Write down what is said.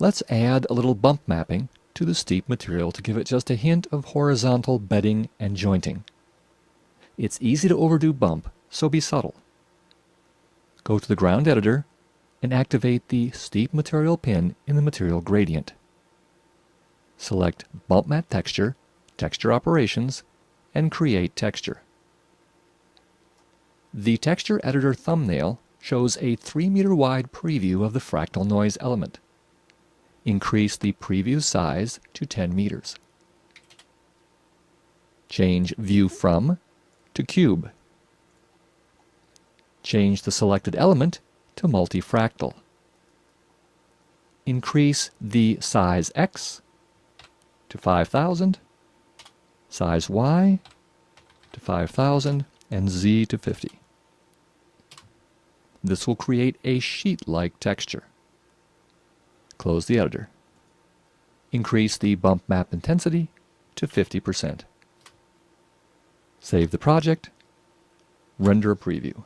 Let's add a little bump mapping to the steep material to give it just a hint of horizontal bedding and jointing. It's easy to overdo bump, so be subtle. Go to the ground editor and activate the steep material pin in the material gradient. Select Bump Mat Texture, Texture Operations, and Create Texture. The texture editor thumbnail shows a 3-meter wide preview of the fractal noise element. Increase the preview size to 10 meters. Change View From to Cube. Change the selected element to multifractal. Increase the size X to 5,000, size Y to 5,000, and Z to 50. This will create a sheet-like texture. Close the editor. Increase the bump map intensity to 50%. Save the project. Render a preview.